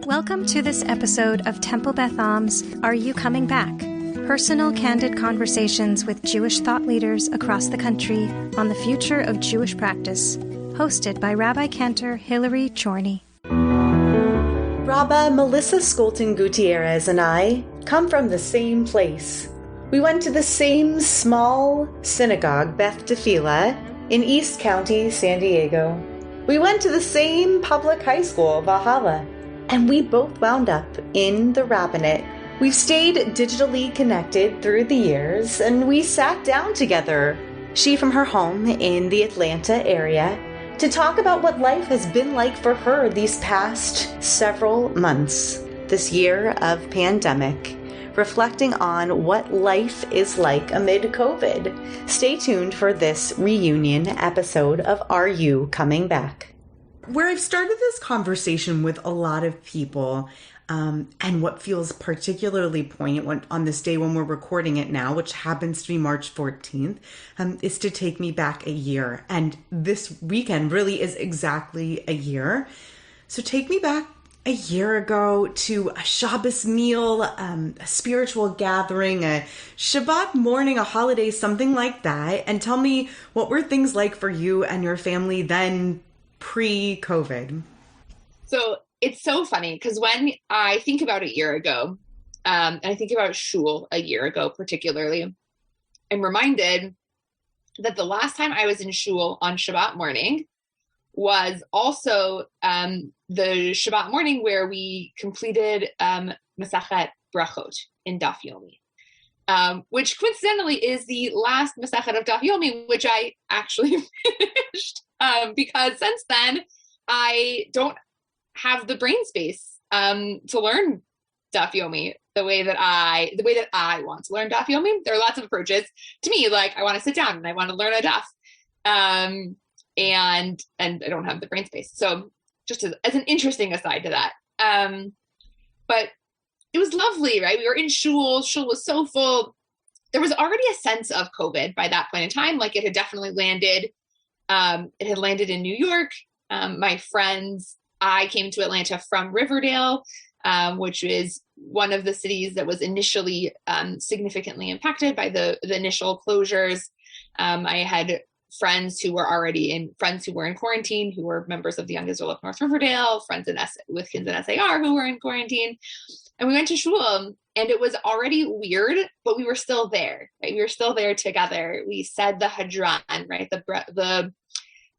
Welcome to this episode of Temple Beth Am's Are You Coming Back? Personal, candid conversations with Jewish thought leaders across the country on the future of Jewish practice, hosted by Rabbi Cantor Hillary Chorny. Rabba Melissa Scholten-Gutierrez and I come from the same place. We went to the same small synagogue, Beth Tefillah, in East County, San Diego. We went to the same public high school, Valhalla, and we both wound up in the rabbinate. We've stayed digitally connected through the years, and we sat down together, she from her home in the Atlanta area, to talk about what life has been like for her these past several months, this year of pandemic, reflecting on what life is like amid COVID. Stay tuned for this reunion episode of Are You Coming Back? Where I've started this conversation with a lot of people, and what feels particularly poignant on this day when we're recording it now, which happens to be March 14th, is to take me back a year. And this weekend really is exactly a year. So take me back a year ago to a Shabbos meal, a spiritual gathering, a Shabbat morning, a holiday, something like that. And tell me, what were things like for you and your family then pre-COVID? So it's so funny because when I think about a year ago, and I think about shul a year ago particularly, I'm reminded that the last time I was in shul on Shabbat morning was also the Shabbat morning where we completed Masachet Brachot in Daf Yomi, which coincidentally is the last Masachet of Daf Yomi, which I actually finished because since then I don't have the brain space to learn Daf Yomi the way that I want to learn Daf Yomi. There are lots of approaches. To me, like I want to sit down and I want to learn a daf, and I don't have the brain space. So just as an interesting aside to that, but it was lovely, right? We were in shul. Shul was so full. There was already a sense of COVID by that point in time. Like it had definitely landed. It had landed in New York. My friends. I came to Atlanta from Riverdale, which is one of the cities that was initially significantly impacted by the initial closures. I had friends who were in quarantine, who were members of the Young Israel of North Riverdale, friends with kids in SAR who were in quarantine. And we went to shul, and it was already weird, but we were still there, right? We were still there together. We said the Hadran, right? The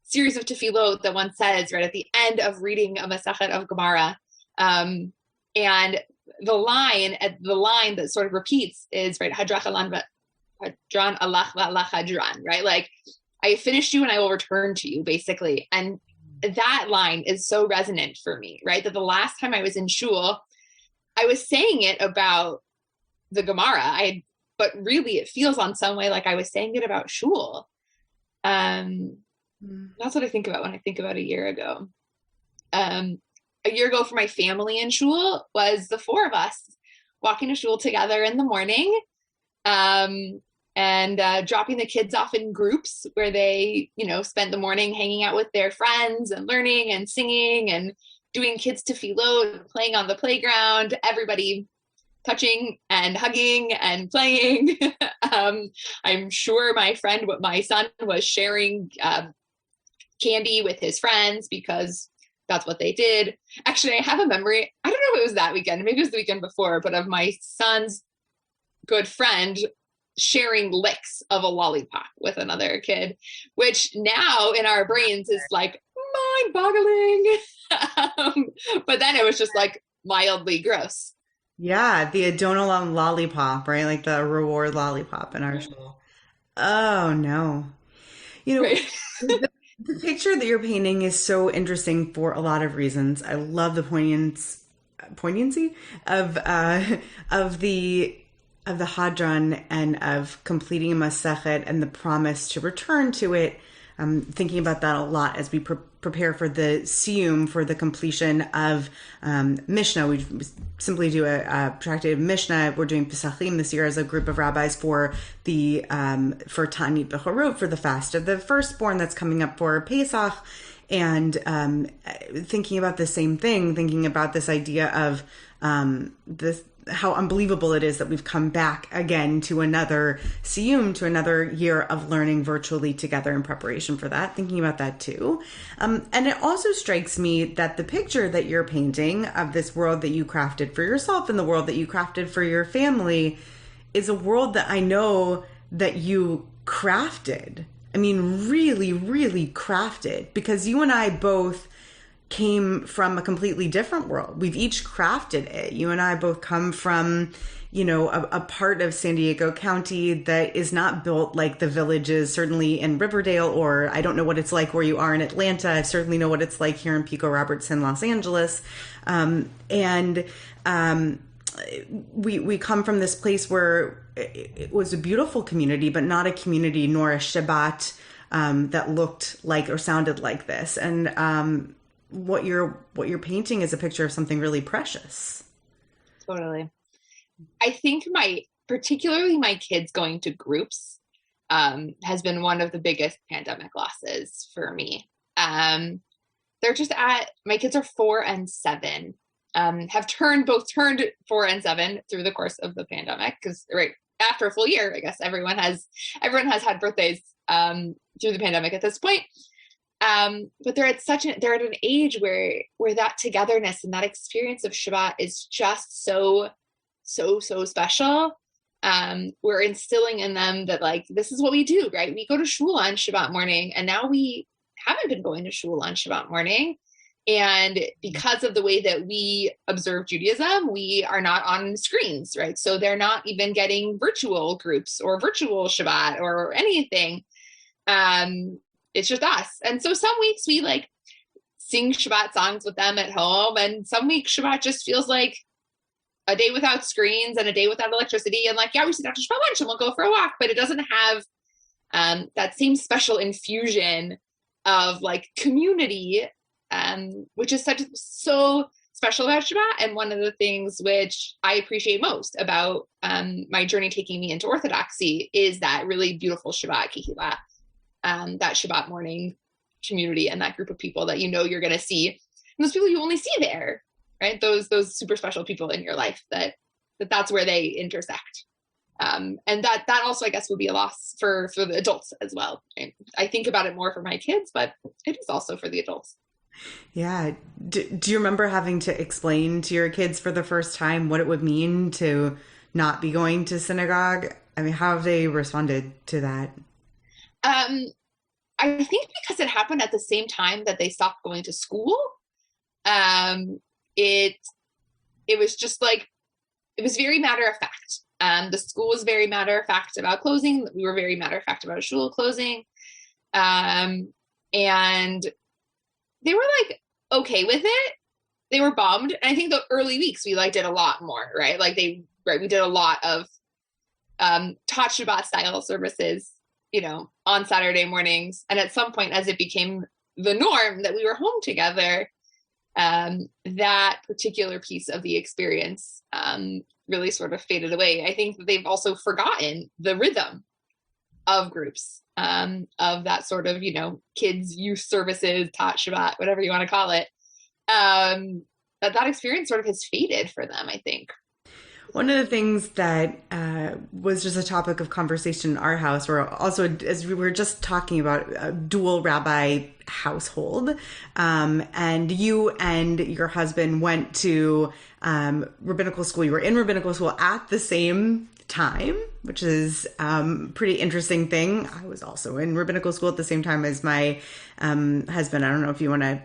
series of tefillot that one says right at the end of reading a Masachet of Gemara. And the line that sort of repeats is, right, Hadran alach v'alach hadran, right? Like, I finished you and I will return to you, basically. And that line is so resonant for me, right? That the last time I was in shul, I was saying it about the Gemara, but really it feels on some way like I was saying it about shul. That's what I think about when I think about a year ago. A year ago for my family in shul was the four of us walking to shul together in the morning, and dropping the kids off in groups where they, spent the morning hanging out with their friends and learning and singing and doing kids tefillot, playing on the playground, everybody touching and hugging and playing. I'm sure my son was sharing candy with his friends because that's what they did. Actually, I have a memory, I don't know if it was that weekend, maybe it was the weekend before, but of my son's good friend sharing licks of a lollipop with another kid, which now in our brains is like mind-boggling. But then it was just like mildly gross. Yeah, the Adonai lollipop, right? Like the reward lollipop in our school. Oh, no. Right. The picture that you're painting is so interesting for a lot of reasons. I love the poignancy of the Hadran and of completing a Masechet and the promise to return to it. I'm thinking about that a lot as we prepare for the Siyum, for the completion of Mishnah. We simply do a tractate of Mishnah. We're doing Pesachim this year as a group of rabbis for Ta'anit Bechorot, for the fast of the firstborn that's coming up for Pesach. And thinking about the same thing, thinking about this idea of how unbelievable it is that we've come back again to another siyum, to another year of learning virtually together in preparation for that, thinking about that too. And it also strikes me that the picture that you're painting of this world that you crafted for yourself and the world that you crafted for your family is a world that I know that you crafted. I mean, really, really crafted, because you and I both came from a completely different world. We've each crafted it. You and I both come from, a part of San Diego County that is not built like the villages, certainly in Riverdale, or I don't know what it's like where you are in Atlanta. I certainly know what it's like here in Pico Robertson, Los Angeles. We come from this place where it was a beautiful community, but not a community nor a Shabbat that looked like or sounded like this. And what you're painting is a picture of something really precious. Totally. I think particularly my kids going to groups has been one of the biggest pandemic losses for me. They're just my kids are 4 and 7. Have turned 4 and 7 through the course of the pandemic, because right after a full year, I guess everyone has had birthdays through the pandemic at this point. But they're at an age where that togetherness and that experience of Shabbat is just so special. We're instilling in them that this is what we do, right? We go to shul on Shabbat morning, and now we haven't been going to shul on Shabbat morning. And because of the way that we observe Judaism, we are not on screens, right? So they're not even getting virtual groups or virtual Shabbat or anything. It's just us. And so some weeks we sing Shabbat songs with them at home. And some weeks Shabbat just feels like a day without screens and a day without electricity. And we sit down to Shabbat lunch and we'll go for a walk, but it doesn't have that same special infusion of community, which is so special about Shabbat. And one of the things which I appreciate most about my journey taking me into Orthodoxy is that really beautiful Shabbat Kehillah, that Shabbat morning community and that group of people that you're going to see, and those people you only see there, right? Those super special people in your life that's where they intersect. And that also, I guess, would be a loss for the adults as well. Right? I think about it more for my kids, but it is also for the adults. Yeah. Do you remember having to explain to your kids for the first time what it would mean to not be going to synagogue? I mean, how have they responded to that? I think because it happened at the same time that they stopped going to school, it was just it was very matter of fact. The school was very matter of fact about closing. We were very matter of fact about shul closing. And they were okay with it. They were bummed. And I think the early weeks we did a lot more, right? We did a lot of taught Shabbat style services, on Saturday mornings. And at some point, as it became the norm that we were home together, that particular piece of the experience really sort of faded away. I think that they've also forgotten the rhythm of groups, of that sort of, kids, youth services, taught Shabbat, whatever you want to call it. That experience sort of has faded for them, I think. One of the things that was just a topic of conversation in our house, or also as we were just talking about a dual rabbi household, and you and your husband went to rabbinical school. You were in rabbinical school at the same time, which is a pretty interesting thing. I was also in rabbinical school at the same time as my husband. I don't know if you want to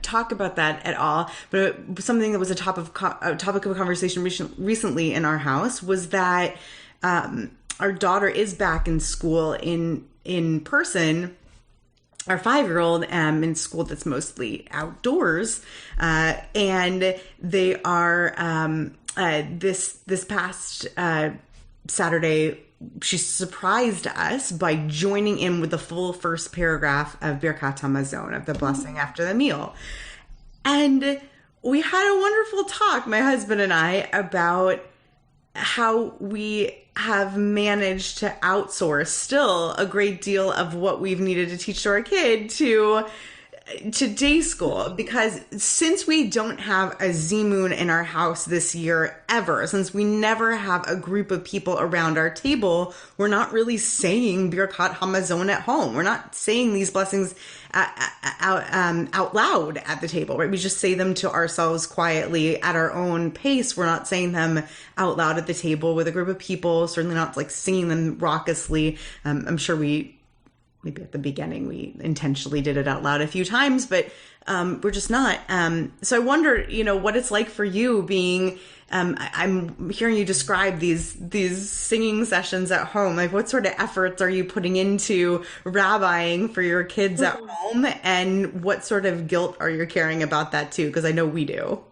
talk about that at all, but something that was a topic of conversation recently in our house was that our daughter is back in school in person. Our 5-year-old in school that's mostly outdoors, and they are this past Saturday, she surprised us by joining in with the full first paragraph of Birkat HaMazon, of the blessing after the meal. And we had a wonderful talk, my husband and I, about how we have managed to outsource still a great deal of what we've needed to teach to our kid to to day school, because since we don't have a Z-moon in our house this year ever, since we never have a group of people around our table, we're not really saying Birkat Hamazon at home. We're not saying these blessings out loud at the table, right? We just say them to ourselves quietly at our own pace. We're not saying them out loud at the table with a group of people, certainly not like singing them raucously. I'm sure maybe at the beginning we intentionally did it out loud a few times, but we're just not. So I wonder, what it's like for you being, I'm hearing you describe these singing sessions at home. Like, what sort of efforts are you putting into rabbiing for your kids at home? And what sort of guilt are you carrying about that too? Because I know we do.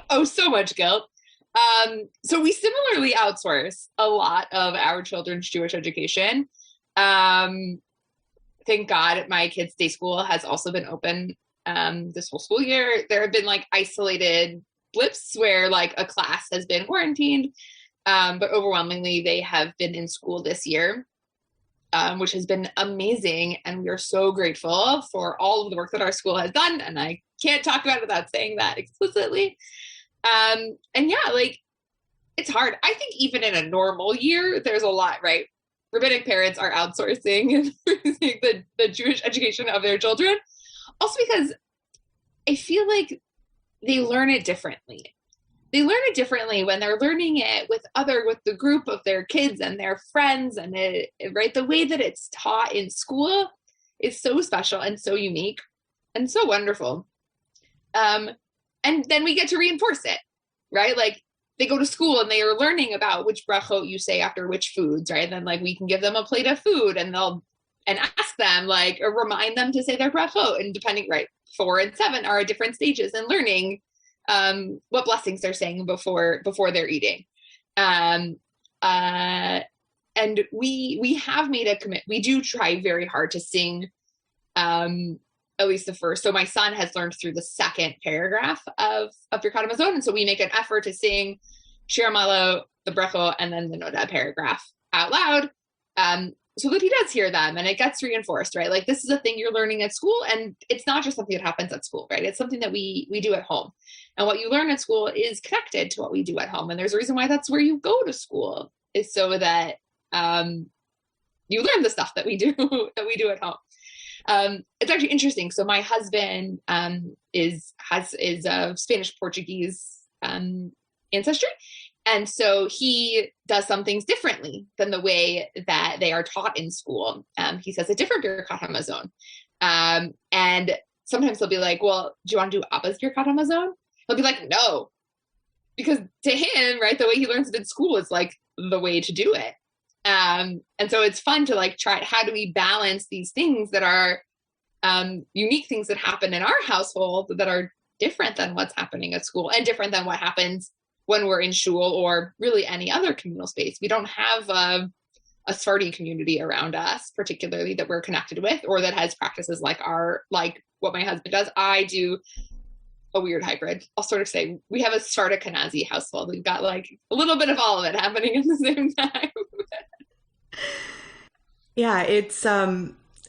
Oh, so much guilt. So we similarly outsource a lot of our children's Jewish education. Thank God my kids' day school has also been open this whole school year. There have been like isolated blips where like a class has been quarantined, but overwhelmingly they have been in school this year, which has been amazing. And we are so grateful for all of the work that our school has done. And I can't talk about it without saying that explicitly. And yeah, like it's hard. I think even in a normal year, there's a lot, right? Rabbinic parents are outsourcing the Jewish education of their children. Also because I feel like they learn it differently. They learn it differently when they're learning it with the group of their kids and their friends, and right, the way that it's taught in school is so special and so unique and so wonderful. And then we get to reinforce it, right? Like, they go to school and they are learning about which brachot you say after which foods, right? And then like we can give them a plate of food and ask them like, or remind them to say their brachot, and depending, right, 4 and 7 are at different stages in learning what blessings they're saying before they're eating. And we have made a commit. We do try very hard to sing at least the first. So my son has learned through the second paragraph of Birkat Hamazon, and so we make an effort to sing Shir Malo, the brachot, and then the Noda paragraph out loud, so that he does hear them, and it gets reinforced, right? Like, this is a thing you're learning at school, and it's not just something that happens at school, right? It's something that we do at home, and what you learn at school is connected to what we do at home, and there's a reason why that's where you go to school, is so that you learn the stuff that we do at home. It's actually interesting. So my husband is of Spanish Portuguese ancestry, and so he does some things differently than the way that they are taught in school. He says a different Birkat Hamazon, and sometimes he'll be like, "Well, do you want to do Abba's Birkat Hamazon?" He'll be like, "No," because to him, right, the way he learns it in school is like the way to do it. And so it's fun to like try, how do we balance these things that are unique things that happen in our household that are different than what's happening at school, and different than what happens when we're in shul or really any other communal space. We don't have a Sephardi community around us, particularly, that we're connected with, or that has practices like what my husband does. I do a weird hybrid. I'll sort of say we have a Sarda-Kanazi household. We've got like a little bit of all of it happening at the same time. Yeah, it's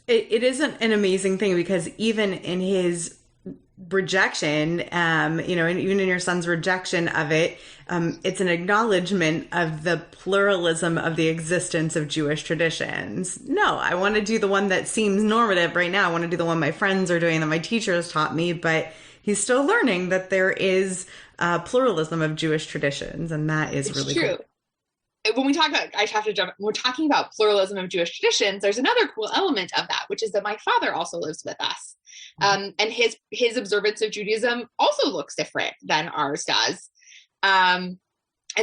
it isn't an amazing thing, because even in his rejection, and even in your son's rejection of it, it's an acknowledgement of the pluralism of the existence of Jewish traditions. No, I want to do the one that seems normative right now. I want to do the one my friends are doing, that my teachers taught me, but he's still learning that there is pluralism of Jewish traditions, and that is really true. Cool. When we talk about, I have to jump, when we're talking about pluralism of Jewish traditions, there's another cool element of that, which is that my father also lives with us. And his observance of Judaism also looks different than ours does. And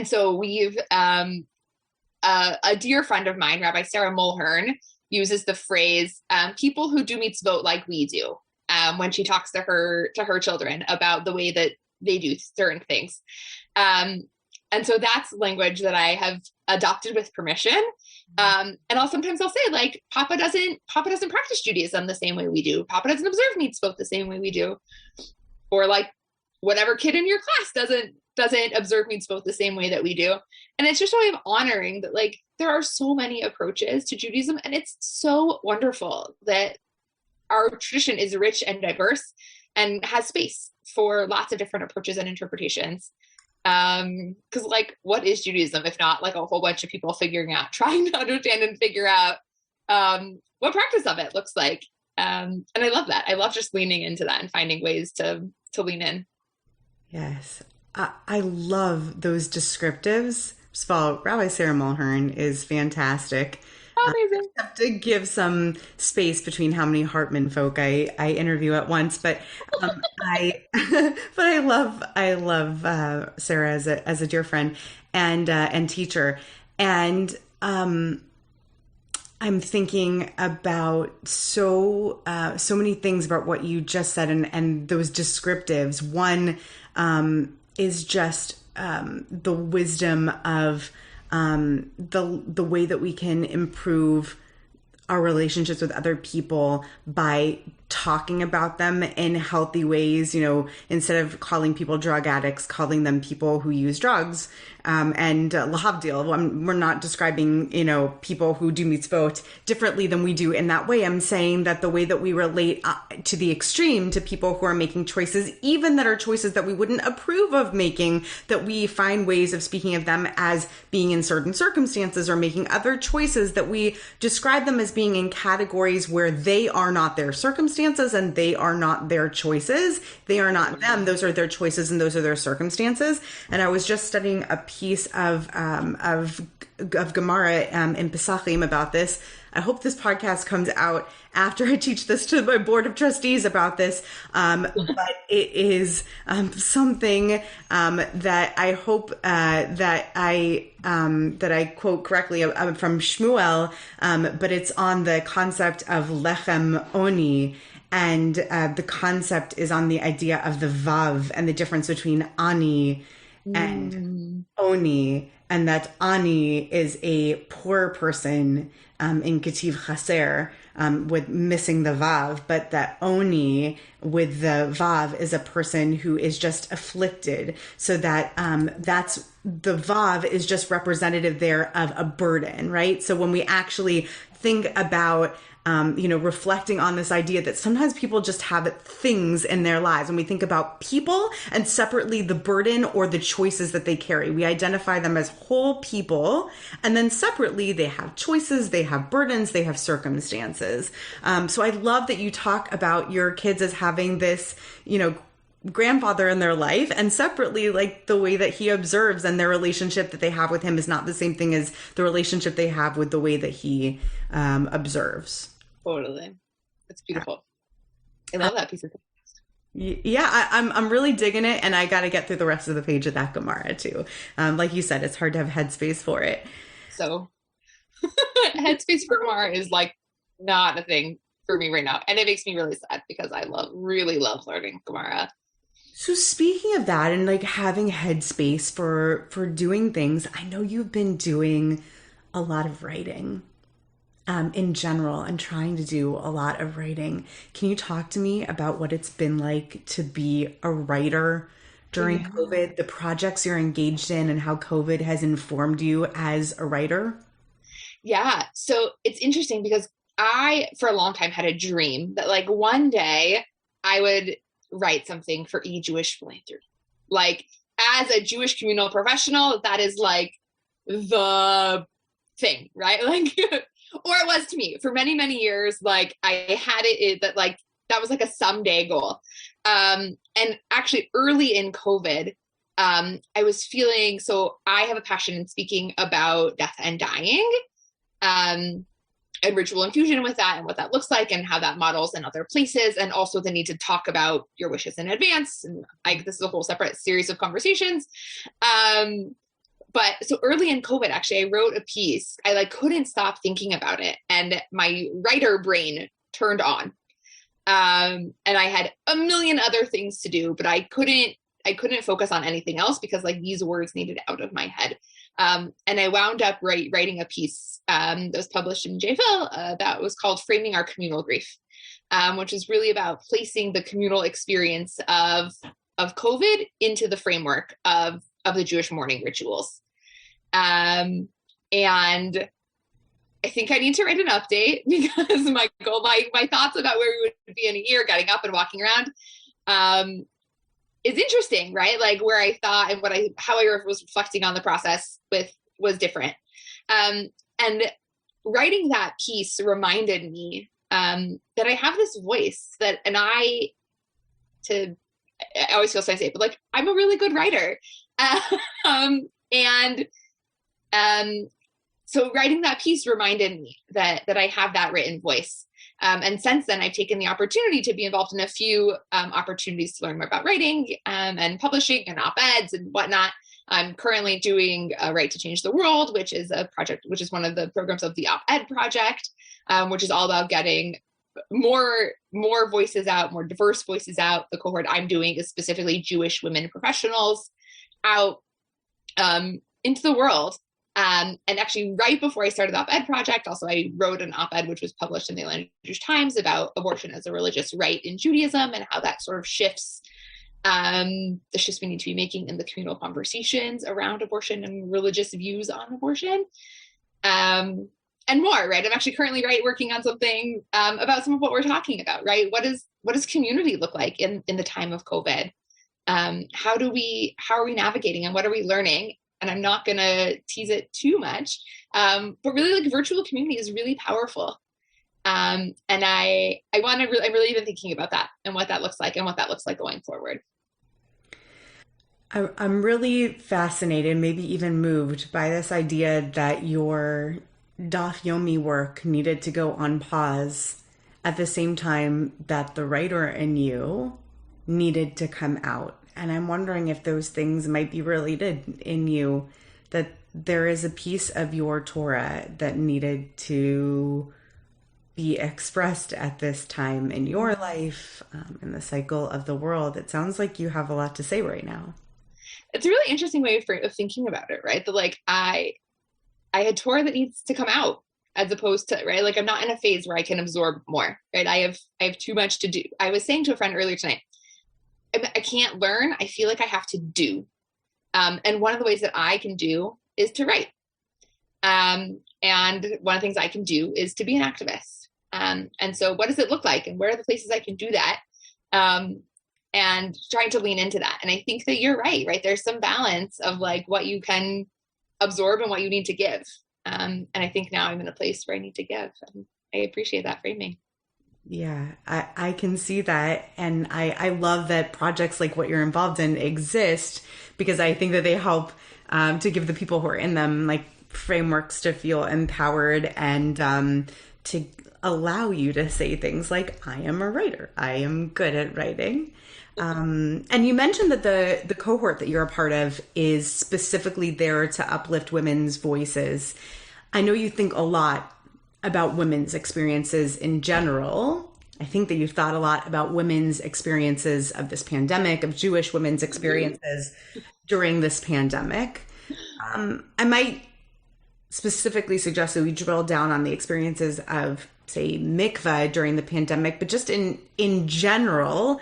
so we've, a dear friend of mine, Rabbi Sarah Mulhern, uses the phrase, people who do mitzvot like we do, when she talks to her children about the way that they do certain things. And so that's language that I have adopted with permission. And sometimes I'll say, like, Papa doesn't practice Judaism the same way we do. Papa doesn't observe mitzvot the same way we do. Or like, whatever kid in your class doesn't observe mitzvot the same way that we do. And it's just a way of honoring that, like, there are so many approaches to Judaism, and it's so wonderful that our tradition is rich and diverse and has space for lots of different approaches and interpretations. Because like, what is Judaism if not like a whole bunch of people trying to understand and figure out what practice of it looks like. And I love that. I love just leaning into that and finding ways to lean in. Yes. I love those descriptives. First of all, Rabbi Sarah Mulhern is fantastic. Amazing. I have to give some space between how many Hartman folk I interview at once, but I love Sarah as a dear friend and teacher, and I'm thinking about so many things about what you just said and those descriptives. One is just the wisdom of the way that we can improve our relationships with other people by talking about them in healthy ways, instead of calling people drug addicts, calling them people who use drugs. And lahavdil, we're not describing, people who do mitzvot differently than we do in that way. I'm saying that the way that we relate to the extreme to people who are making choices, even that are choices that we wouldn't approve of making, that we find ways of speaking of them as being in certain circumstances or making other choices, that we describe them as being in categories where they are not their circumstances and they are not their choices. They are not them. Those are their choices and those are their circumstances. And I was just studying a piece of Gemara in Pesachim about this. I hope this podcast comes out after I teach this to my board of trustees about this. But it is something that I hope that I quote correctly from Shmuel, but it's on the concept of lechem oni. And the concept is on the idea of the vav and the difference between ani and oni, and that ani is a poor person in Ketiv Chaser with missing the vav, but that oni with the vav is a person who is just afflicted. So that that's the vav is just representative there of a burden, right? So when we actually think about reflecting on this idea that sometimes people just have things in their lives, and we think about people and separately the burden or the choices that they carry. We identify them as whole people, and then separately they have choices, they have burdens, they have circumstances. So I love that you talk about your kids as having this, grandfather in their life, and separately, like the way that he observes and their relationship that they have with him is not the same thing as the relationship they have with the way that he observes. Totally. It's beautiful. I love that piece of text. Yeah, I'm really digging it, and I got to get through the rest of the page of that Gemara too. Like you said, it's hard to have headspace for it. So headspace for Gemara is like not a thing for me right now, and it makes me really sad because I really love learning Gemara. So speaking of that and like having headspace for doing things, I know you've been doing a lot of writing in general and trying to do a lot of writing. Can you talk to me about what it's been like to be a writer during COVID, the projects you're engaged in, and how COVID has informed you as a writer? Yeah. So it's interesting because I, for a long time, had a dream that like one day I would write something for e-Jewish philanthropy. Like as a Jewish communal professional, that is like the thing, right? Like, or it was to me for many, many years. Like I had it that like, that was like a someday goal. And actually early in COVID, I was feeling, so I have a passion in speaking about death and dying, and ritual infusion with that and what that looks like and how that models in other places, and also the need to talk about your wishes in advance. And this is a whole separate series of conversations. But so early in COVID, actually, I wrote a piece. I like couldn't stop thinking about it, and my writer brain turned on. And I had a million other things to do, but I couldn't focus on anything else because like these words needed out of my head. And I wound up writing a piece that was published in JFIL that was called Framing Our Communal Grief, which is really about placing the communal experience of COVID into the framework of the Jewish mourning rituals. And I think I need to write an update because my thoughts about where we would be in a year, getting up and walking around, is interesting, right? Like where I thought and how I was reflecting on the process was different. And writing that piece reminded me that I have this voice I always feel so I say it, but like, I'm a really good writer. So writing that piece reminded me that I have that written voice. And since then, I've taken the opportunity to be involved in a few opportunities to learn more about writing and publishing and op-eds and whatnot. I'm currently doing Write to Change the World, which is a project, which is one of the programs of the op-ed project, which is all about getting more voices out, more diverse voices out. The cohort I'm doing is specifically Jewish women professionals out into the world. And actually, right before I started the op-ed project, also I wrote an op-ed which was published in the Atlanta Jewish Times about abortion as a religious right in Judaism and how that sort of shifts the shifts we need to be making in the communal conversations around abortion and religious views on abortion, and more. Right, I'm actually currently working on something about some of what we're talking about. Right, what does community look like in the time of COVID? How are we navigating and what are we learning? And I'm not going to tease it too much, but really, like, virtual community is really powerful. And I'm really even thinking about that and what that looks like and what that looks like going forward. I'm really fascinated, maybe even moved by this idea that your Daf Yomi work needed to go on pause at the same time that the writer in you needed to come out. And I'm wondering if those things might be related in you, that there is a piece of your Torah that needed to be expressed at this time in your life, in the cycle of the world. It sounds like you have a lot to say right now. It's a really interesting way of thinking about it, right? That like I had Torah that needs to come out as opposed to, right? Like I'm not in a phase where I can absorb more, right? I have too much to do. I was saying to a friend earlier tonight, I can't learn. I feel like I have to do. And one of the ways that I can do is to write. And one of the things I can do is to be an activist. And so what does it look like? And where are the places I can do that? And trying to lean into that. And I think that you're right? There's some balance of like what you can absorb and what you need to give. And I think now I'm in a place where I need to give. And I appreciate that framing. Yeah, I can see that. And I love that projects like what you're involved in exist, because I think that they help to give the people who are in them like frameworks to feel empowered and to allow you to say things like, I am a writer. I am good at writing. And you mentioned that the cohort that you're a part of is specifically there to uplift women's voices. I know you think a lot about women's experiences in general. I think that you've thought a lot about women's experiences of this pandemic, of Jewish women's experiences during this pandemic. I might specifically suggest that we drill down on the experiences of, say, mikvah during the pandemic, but just in general,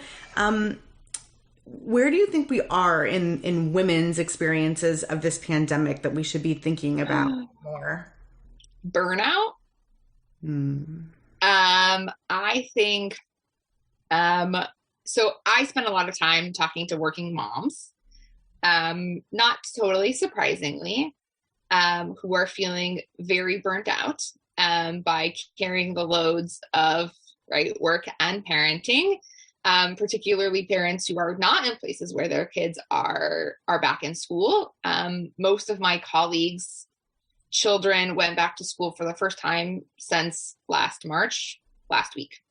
where do you think we are in women's experiences of this pandemic that we should be thinking about more? Burnout? I think, so I spend a lot of time talking to working moms, not totally surprisingly, who are feeling very burnt out, by carrying the loads of work and parenting, particularly parents who are not in places where their kids are back in school. Most of my colleagues' children went back to school for the first time since last week.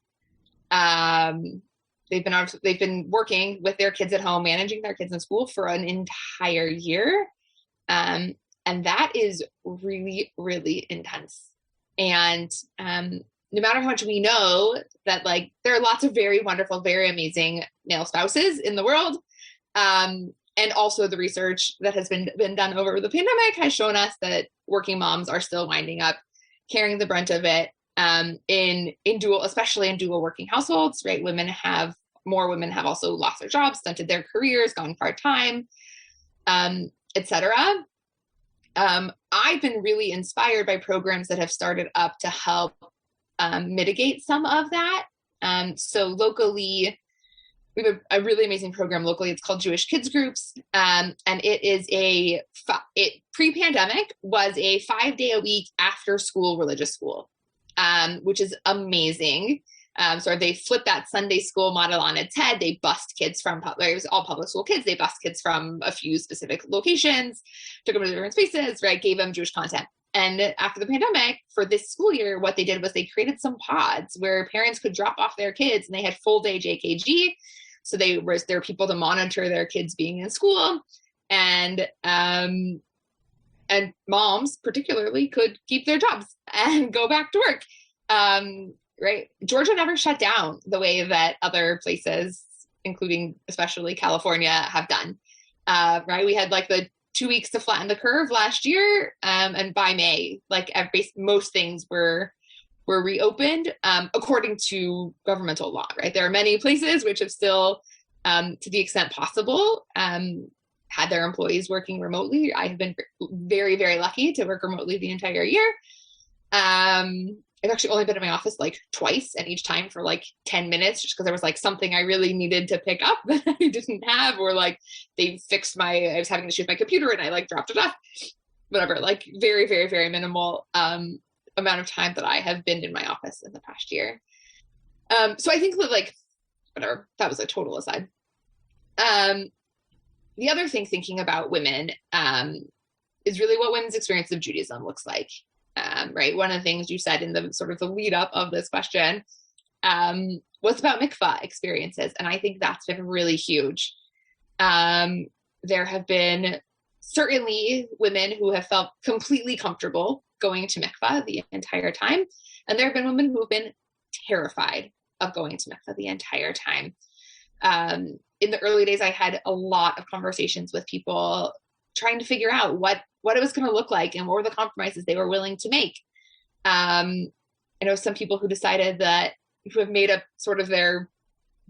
They've been working with their kids at home, managing their kids in school for an entire year. And that is really, really intense. And no matter how much we know that there are lots of very wonderful, very amazing male spouses in the world, and also the research that has been done over the pandemic has shown us that working moms are still winding up carrying the brunt of it, especially in dual working households, right? More women have also lost their jobs, stunted their careers, gone part-time, etc. I've been really inspired by programs that have started up to help mitigate some of that. So locally, we have a really amazing program locally. It's called Jewish Kids Groups. And it is pre-pandemic was a 5-day-a-week after school religious school, which is amazing. So they flipped that Sunday school model on its head. They bussed kids from, it was all public school kids. They bussed kids from a few specific locations, took them to different spaces, right? Gave them Jewish content. And after the pandemic, for this school year, what they did was they created some pods where parents could drop off their kids, and they had full day JKG. So there were people to monitor their kids being in school, and moms particularly could keep their jobs and go back to work. Right. Georgia never shut down the way that other places, including especially California, have done. Right. We had like the 2 weeks to flatten the curve last year. And by May, like most things were reopened according to governmental law. Right. There are many places which have still, to the extent possible, had their employees working remotely. I have been very, very lucky to work remotely the entire year. I've actually only been in my office like twice, and each time for like 10 minutes, just because there was like something I really needed to pick up that I didn't have, or like they fixed I was having an issue with my computer and I like dropped it off, whatever, like very, very, very minimal amount of time that I have been in my office in the past year. So I think that like, whatever, that was a total aside. The other thing thinking about women is really what women's experience of Judaism looks like. Right. One of the things you said in the sort of the lead up of this question was about mikvah experiences. And I think that's been really huge. There have been certainly women who have felt completely comfortable going to mikvah the entire time. And there have been women who have been terrified of going to mikvah the entire time. In the early days, I had a lot of conversations with people trying to figure out what it was going to look like and what were the compromises they were willing to make. I know some people who decided that, who have made up sort of their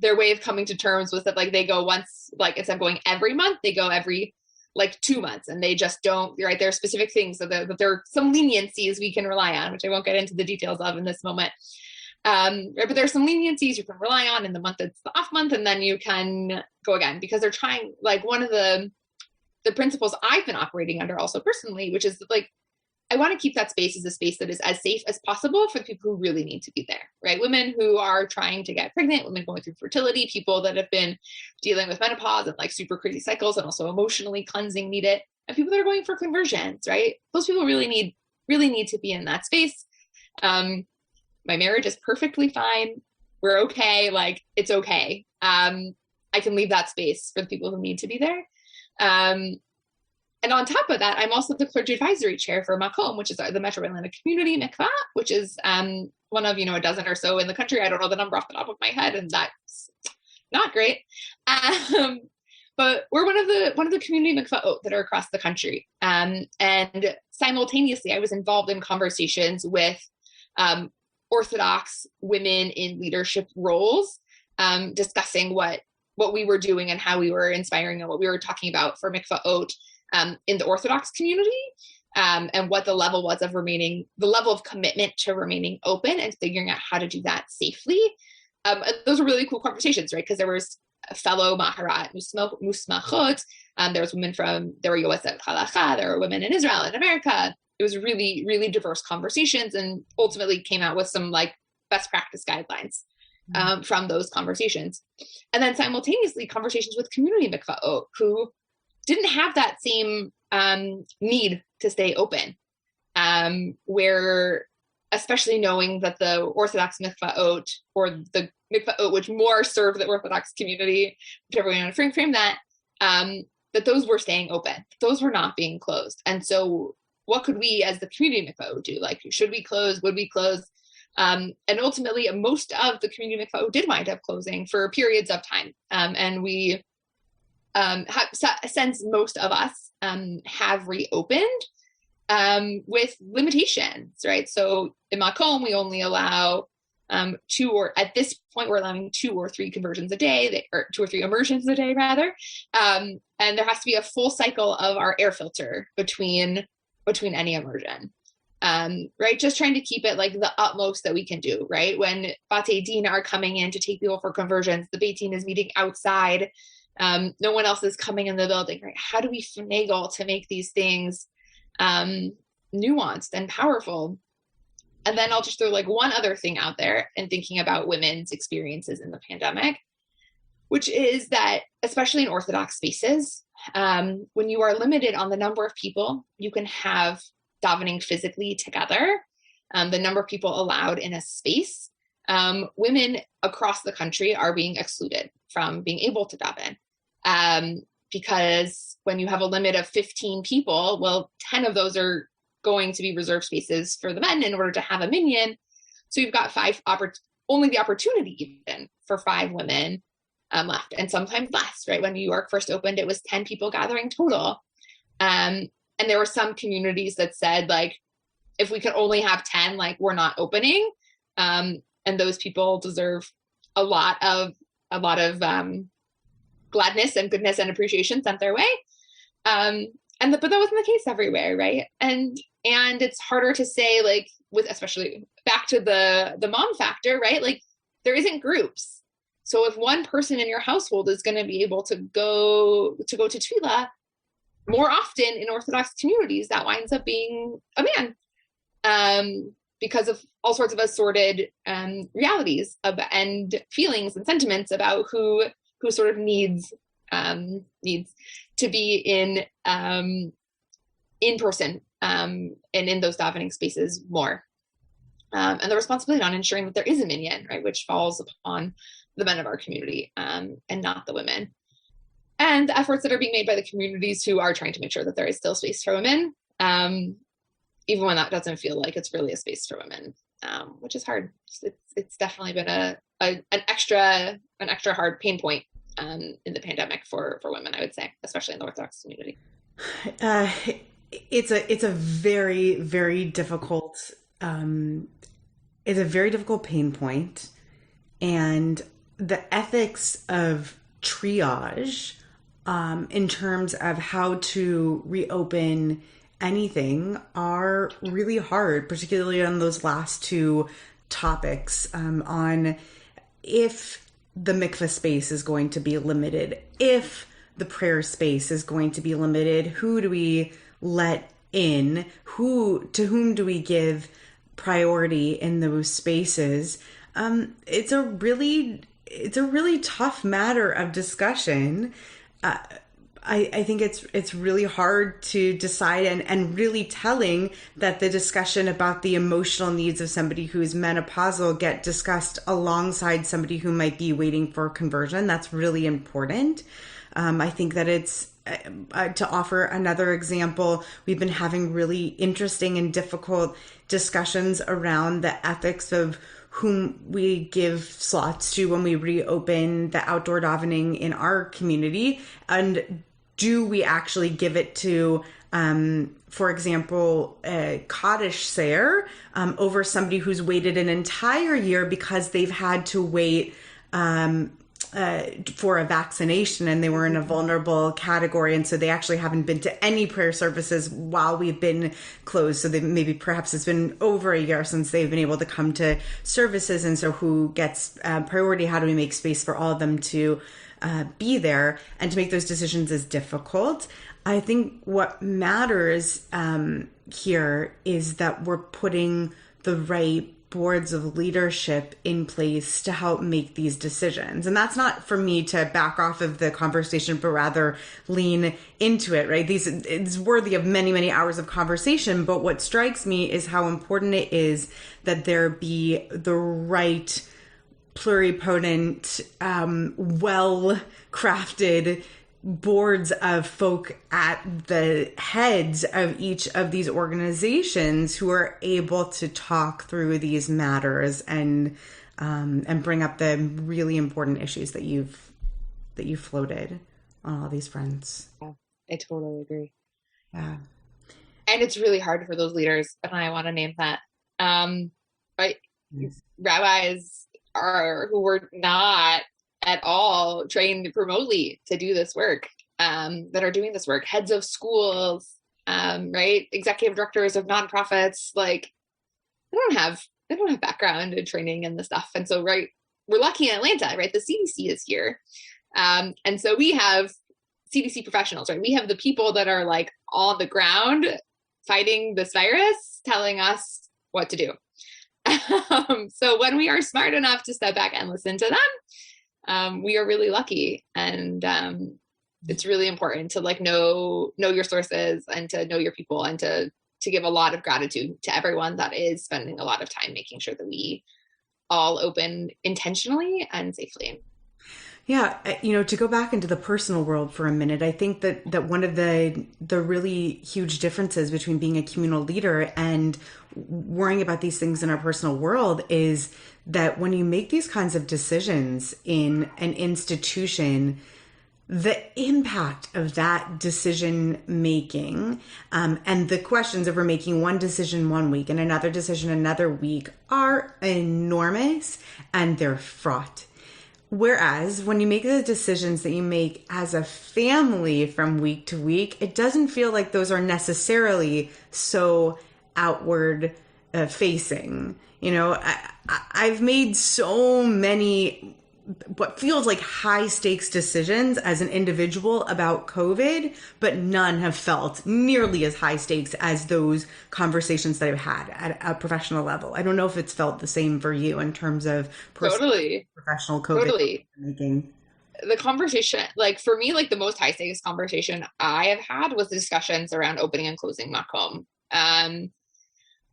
way of coming to terms with it, like they go once, like instead of going every month, they go every like 2 months, and they just don't, right? There are specific things so that there are some leniencies we can rely on, which I won't get into the details of in this moment. Right, but there's some leniencies you can rely on in the month it's the off month, and then you can go again, because they're trying, like one of the principles I've been operating under also personally, which is like, I want to keep that space as a space that is as safe as possible for the people who really need to be there, right? Women who are trying to get pregnant, women going through fertility, people that have been dealing with menopause and like super crazy cycles and also emotionally cleansing need it, and people that are going for conversions, right? Those people really need to be in that space. My marriage is perfectly fine. We're okay. Like it's okay. I can leave that space for the people who need to be there. And on top of that, I'm also the Clergy Advisory Chair for MACoM, which is the Metro Atlanta Community Mikvah, which is one of, a dozen or so in the country. I don't know the number off the top of my head, and that's not great. But we're one of the community mikvah that are across the country. And simultaneously, I was involved in conversations with Orthodox women in leadership roles, discussing what we were doing and how we were inspiring and what we were talking about for mikvahot in the Orthodox community, and what the level was of the level of commitment to remaining open and figuring out how to do that safely. And those were really cool conversations, right? Because there was a fellow Maharat Musmachot, there were Yoetzet Halacha, there were women in Israel and America. It was really, really diverse conversations, and ultimately came out with some like best practice guidelines from those conversations. And then simultaneously conversations with community mikvahot who didn't have that same need to stay open, where, especially knowing that the Orthodox mikvahot, or the mikvahot which more serve the Orthodox community, whichever way you want to frame that, that those were staying open. Those were not being closed. And so what could we as the community mikvahot do? Like, should we close? Would we close? And ultimately, most of the community mikvahot did wind up closing for periods of time. And we since most of us have reopened with limitations, right? So in MACoM, we only allow at this point, we're allowing 2 or 3 conversions a day, or 2 or 3 immersions a day, rather. And there has to be a full cycle of our air filter between between any immersion. Right? Just trying to keep it like the utmost that we can do, right? When Batei Din are coming in to take people for conversions, the Beit Din is meeting outside. No one else is coming in the building, right? How do we finagle to make these things nuanced and powerful? And then I'll just throw like one other thing out there and thinking about women's experiences in the pandemic, which is that, especially in Orthodox spaces, when you are limited on the number of people you can have davening physically together, the number of people allowed in a space, women across the country are being excluded from being able to daven. Because when you have a limit of 15 people, well, 10 of those are going to be reserved spaces for the men in order to have a minyan. So you've got only the opportunity even for 5 women left, and sometimes less, right? When New York first opened, it was 10 people gathering total. And there were some communities that said, like, if we could only have 10, like, we're not opening. And those people deserve a lot of gladness and goodness and appreciation sent their way. But that wasn't the case everywhere, right? And it's harder to say, like, with, especially back to the mom factor, right? Like, there isn't groups. So if one person in your household is going to be able to go to tefillah more often in Orthodox communities, that winds up being a man, because of all sorts of assorted realities and feelings and sentiments about who sort of needs to be in person and in those davening spaces more, and the responsibility on ensuring that there is a minyan, right, which falls upon the men of our community and not the women. And the efforts that are being made by the communities who are trying to make sure that there is still space for women, even when that doesn't feel like it's really a space for women, which is hard. It's definitely been an extra hard pain point in the pandemic for women, I would say, especially in the Orthodox community. It's a very, very difficult, it's a very difficult pain point, and the ethics of triage in terms of how to reopen anything are really hard, particularly on those last 2 topics, on if the mikveh space is going to be limited, if the prayer space is going to be limited, who do we let in, to whom do we give priority in those spaces? It's a really tough matter of discussion. I think it's really hard to decide, and really telling that the discussion about the emotional needs of somebody who is menopausal get discussed alongside somebody who might be waiting for conversion. That's really important. I think that it's, to offer another example, we've been having really interesting and difficult discussions around the ethics of whom we give slots to when we reopen the outdoor davening in our community. And do we actually give it to, for example, a Kaddish Sayer over somebody who's waited an entire year because they've had to wait for a vaccination and they were in a vulnerable category, and so they actually haven't been to any prayer services while we've been closed. So they perhaps it's been over a year since they've been able to come to services, and so who gets priority? How do we make space for all of them to be there? And to make those decisions is difficult. I think what matters here is that we're putting the right boards of leadership in place to help make these decisions. And that's not for me to back off of the conversation, but rather lean into it, right? It's worthy of many, many hours of conversation. But what strikes me is how important it is that there be the right pluripotent, well-crafted boards of folk at the heads of each of these organizations who are able to talk through these matters and bring up the really important issues that you've floated on all these fronts. Yeah, I totally agree. Yeah. And it's really hard for those leaders, and I want to name that. Right? Yes. Rabbis who were not at all trained remotely to do this work, that are doing this work, heads of schools, right? Executive directors of nonprofits, like they don't have background in training and the stuff. And so, right, we're lucky in Atlanta, right? The CDC is here. And so we have CDC professionals, right? We have the people that are like on the ground fighting this virus, telling us what to do. So when we are smart enough to step back and listen to them, we are really lucky. And it's really important to like know your sources and to know your people and to give a lot of gratitude to everyone that is spending a lot of time making sure that we all open intentionally and safely. Yeah, to go back into the personal world for a minute, I think that one of the really huge differences between being a communal leader and worrying about these things in our personal world is that when you make these kinds of decisions in an institution, the impact of that decision making and the questions of we're making one decision one week and another decision another week are enormous and they're fraught. Whereas when you make the decisions that you make as a family from week to week, it doesn't feel like those are necessarily so outward facing. I've made so many what feels like high stakes decisions as an individual about COVID, but none have felt nearly as high stakes as those conversations that I've had at a professional level. I don't know if it's felt the same for you in terms of professional COVID making. The conversation, like for me, like the most high stakes conversation I have had was the discussions around opening and closing MACoM.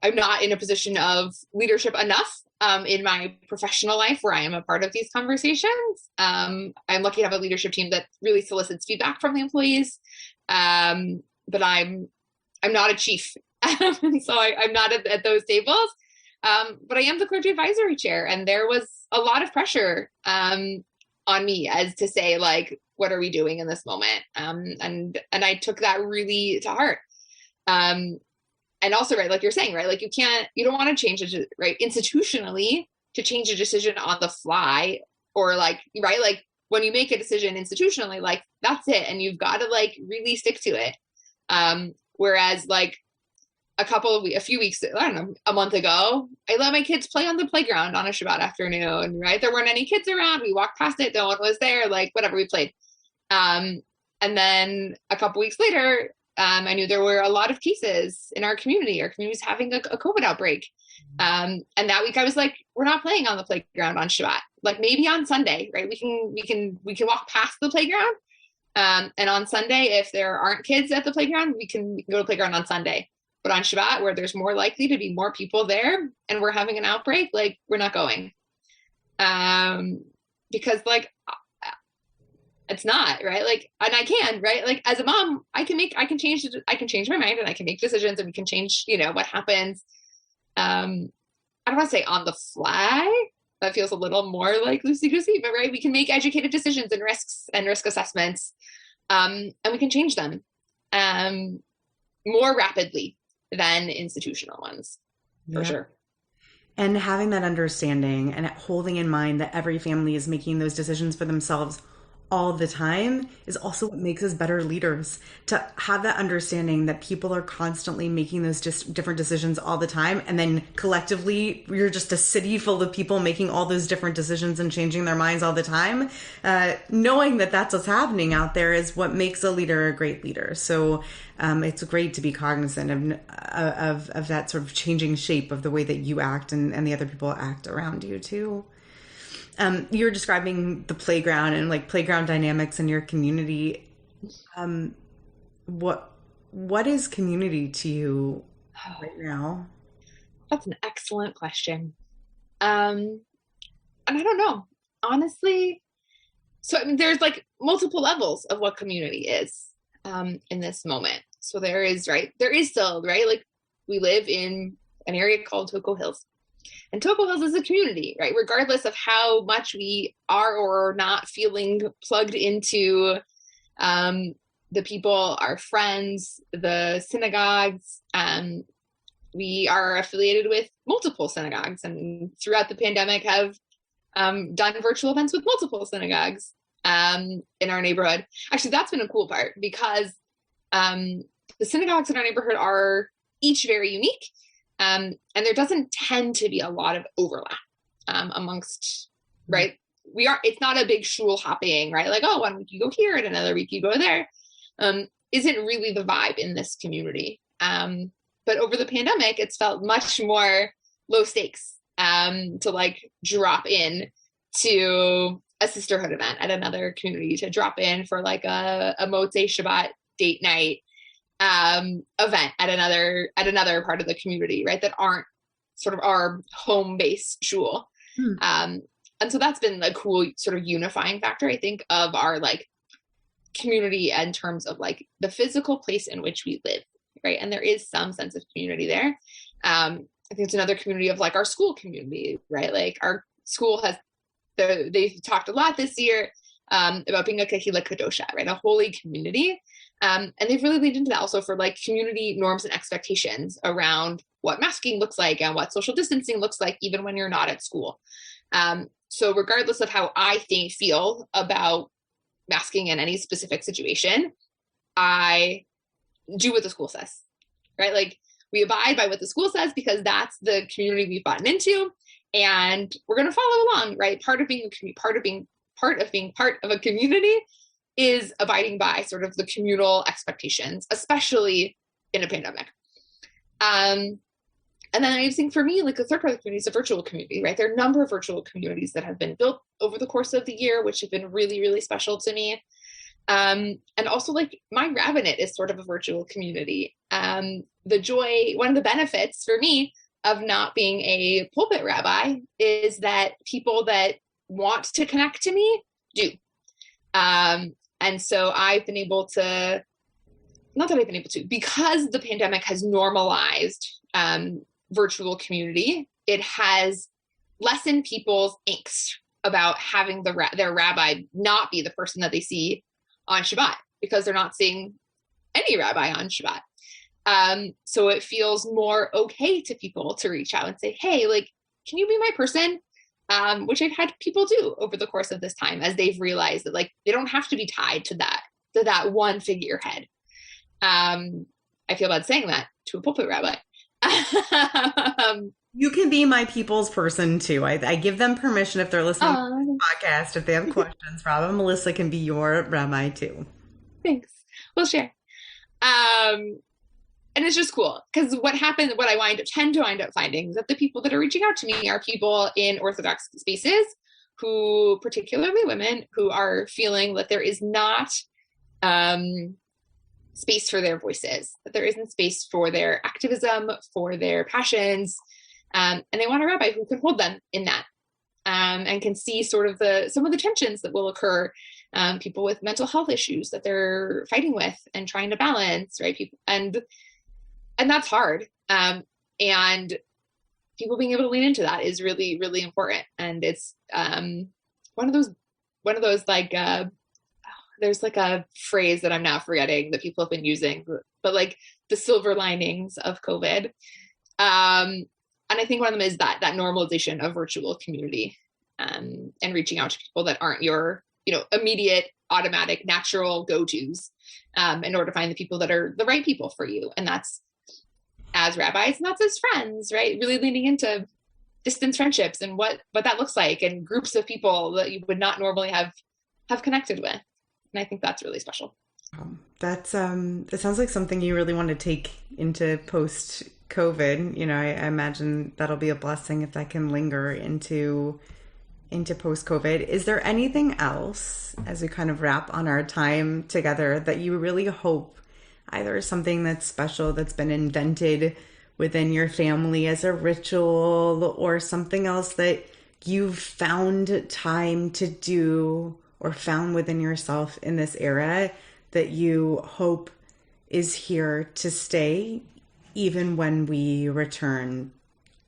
I'm not in a position of leadership enough in my professional life where I am a part of these conversations. I'm lucky to have a leadership team that really solicits feedback from the employees. But I'm not a chief. So I'm not at those tables. But I am the Clergy Advisory Chair. And there was a lot of pressure on me as to say, like, what are we doing in this moment? And I took that really to heart. And also, right, like you're saying, right, like you don't want to change it, right, institutionally to change a decision on the fly or like, right, like when you make a decision institutionally, like that's it. And you've got to like really stick to it. Whereas like a few weeks, I don't know, a month ago, I let my kids play on the playground on a Shabbat afternoon, right? There weren't any kids around. We walked past it. No one was there, like whatever, we played. And then a couple weeks later, I knew there were a lot of cases in our community. Our community was having a COVID outbreak. And that week I was like, we're not playing on the playground on Shabbat. Like maybe on Sunday, right? We can walk past the playground. And on Sunday, if there aren't kids at the playground, we can go to the playground on Sunday. But on Shabbat, where there's more likely to be more people there and we're having an outbreak, like we're not going. Because like, it's not right. Like, and I can, right. Like as a mom, I can change my mind and I can make decisions and we can change, what happens. I don't want to say on the fly. That feels a little more like loosey-goosey, but right. We can make educated decisions and risk assessments. And we can change them more rapidly than institutional ones, for sure. And having that understanding and holding in mind that every family is making those decisions for themselves all the time is also what makes us better leaders. To have that understanding that people are constantly making those just different decisions all the time, and then collectively you're just a city full of people making all those different decisions and changing their minds all the time. Knowing that that's what's happening out there is what makes a leader a great leader. So it's great to be cognizant of that sort of changing shape of the way that you act and the other people act around you too. You were describing the playground and like playground dynamics in your community. What is community to you right now? That's an excellent question. And I don't know, honestly. So I mean, there's like multiple levels of what community is in this moment. So there is still, right? Like we live in an area called Toco Hills. And Toco Hills is a community, right? Regardless of how much we are or are not feeling plugged into the people, our friends, the synagogues. We are affiliated with multiple synagogues and throughout the pandemic have done virtual events with multiple synagogues in our neighborhood. Actually, that's been a cool part because the synagogues in our neighborhood are each very unique. And there doesn't tend to be a lot of overlap amongst, right? It's not a big shul hopping, right? Like, oh, 1 week you go here and another week you go there. Isn't really the vibe in this community. But over the pandemic, it's felt much more low stakes to like drop in to a sisterhood event at another community, to drop in for like a Motzei Shabbat date night event at another part of the community, right? That aren't sort of our home-based shul. And so that's been a cool sort of unifying factor, I think, of our like community in terms of like the physical place in which we live, right? And there is some sense of community there. I think it's another community of like our school community, right? Like our school they've talked a lot this year about being a kahila kadosha, right? A holy community. And they've really leaned into that also for like community norms and expectations around what masking looks like and what social distancing looks like, even when you're not at school. So regardless of how I feel about masking in any specific situation, I do what the school says, right? Like we abide by what the school says because that's the community we've gotten into, and we're going to follow along, right? Part of being part of a community is abiding by sort of the communal expectations, especially in a pandemic. And then I think for me, like the third part of the community is a virtual community, right? There are a number of virtual communities that have been built over the course of the year, which have been really, really special to me. And also like my rabbinate is sort of a virtual community. The joy, one of the benefits for me of not being a pulpit rabbi is that people that want to connect to me do. And so I've been able to, because the pandemic has normalized virtual community, it has lessened people's angst about having their rabbi not be the person that they see on Shabbat, because they're not seeing any rabbi on Shabbat. So it feels more okay to people to reach out and say, hey, like, can you be my person? Which I've had people do over the course of this time as they've realized that like they don't have to be tied to that one figurehead. I feel bad saying that to a pulpit rabbi. You can be my people's person too. I give them permission if they're listening to the podcast, if they have questions. Rabba Melissa can be your rabbi too. Thanks. We'll share. And it's just cool because what I tend to wind up finding is that the people that are reaching out to me are people in Orthodox spaces who, particularly women, who are feeling that there is not space for their voices, that there isn't space for their activism, for their passions, and they want a rabbi who can hold them in that, and can see sort of some of the tensions that will occur, people with mental health issues that they're fighting with and trying to balance, right? People, and that's hard, and people being able to lean into that is really, really important. And it's one of those like there's like a phrase that I'm now forgetting that people have been using, but like the silver linings of COVID. And I think one of them is that normalization of virtual community, and reaching out to people that aren't your, immediate, automatic, natural go-tos, in order to find the people that are the right people for you. And that's as rabbis, and that's as friends, right? Really leaning into distance friendships and what that looks like, and groups of people that you would not normally have connected with. And I think that's really special. It sounds like something you really want to take into post-COVID. I imagine that'll be a blessing if that can linger into post-COVID. Is there anything else, as we kind of wrap on our time together, that you really hope either something that's special that's been invented within your family as a ritual, or something else that you've found time to do or found within yourself in this era that you hope is here to stay, even when we return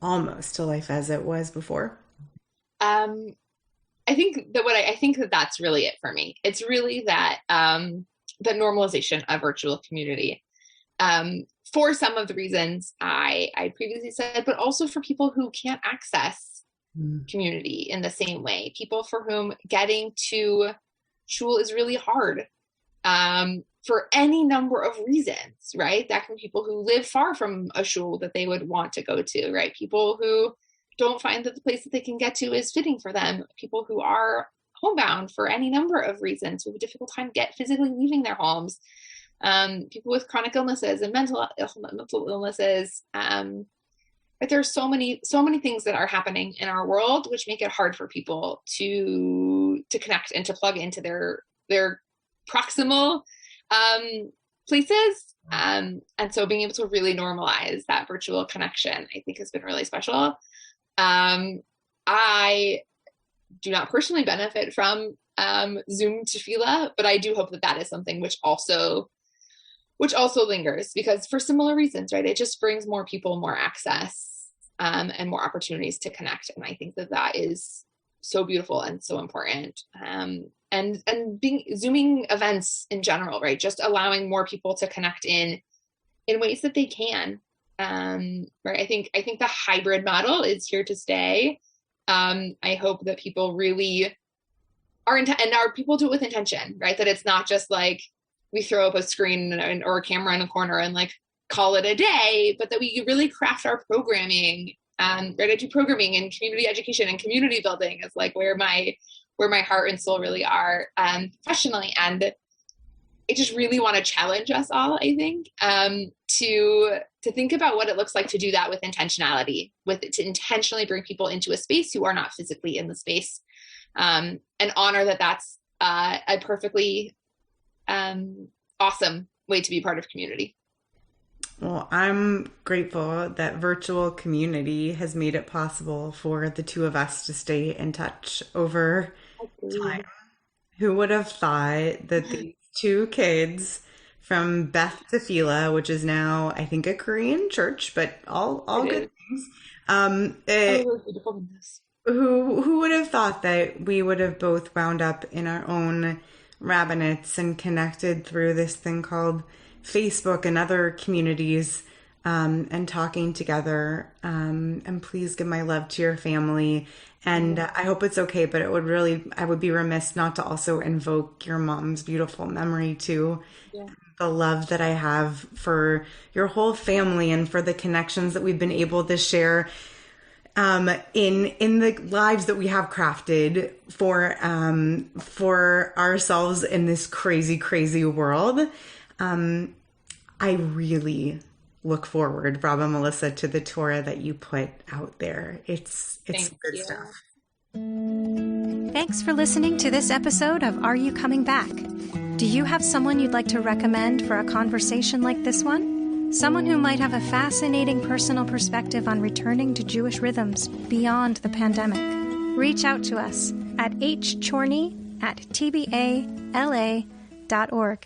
almost to life as it was before? I think that that's really it for me. It's really that the normalization of virtual community, for some of the reasons I previously said, but also for people who can't access community in the same way, people for whom getting to shul is really hard, for any number of reasons, right? That can be people who live far from a shul that they would want to go to, right? People who don't find that the place that they can get to is fitting for them. People who are homebound for any number of reasons, who have a difficult time physically leaving their homes. People with chronic illnesses and mental illnesses. But there's so many things that are happening in our world which make it hard for people to connect and to plug into their proximal places. And so being able to really normalize that virtual connection, I think, has been really special. I do not personally benefit from Zoom tefillah, but I do hope that is something which also lingers, because for similar reasons, right? It just brings more people more access and more opportunities to connect. And I think that is so beautiful and so important. And Zooming events in general, right? Just allowing more people to connect in ways that they can. Right. I think the hybrid model is here to stay. I hope that people really are people do it with intention, right? That it's not just like we throw up a screen or a camera in a corner and like call it a day, but that we really craft our programming. Right. I do programming and community education and community building is like where my heart and soul really are professionally. And I just really want to challenge us all, I think, to think about what it looks like to do that with intentionality, to intentionally bring people into a space who are not physically in the space, and honor that that's a perfectly awesome way to be part of community. Well, I'm grateful that virtual community has made it possible for the two of us to stay in touch over time. Who would have thought that these two kids from Beth Tefillah, which is now, I think, a Korean church, but all good things. Who would have thought that we would have both wound up in our own rabbinates and connected through this thing called Facebook and other communities, and talking together. And please give my love to your family. And I hope it's okay, but I would be remiss not to also invoke your mom's beautiful memory too. Yeah. The love that I have for your whole family and for the connections that we've been able to share in the lives that we have crafted for ourselves in this crazy, crazy world. I really look forward, Rabba Melissa, to the Torah that you put out there. It's good stuff. Thanks for listening to this episode of Are You Coming Back? Do you have someone you'd like to recommend for a conversation like this one? Someone who might have a fascinating personal perspective on returning to Jewish rhythms beyond the pandemic? Reach out to us at hchorny@tbala.org.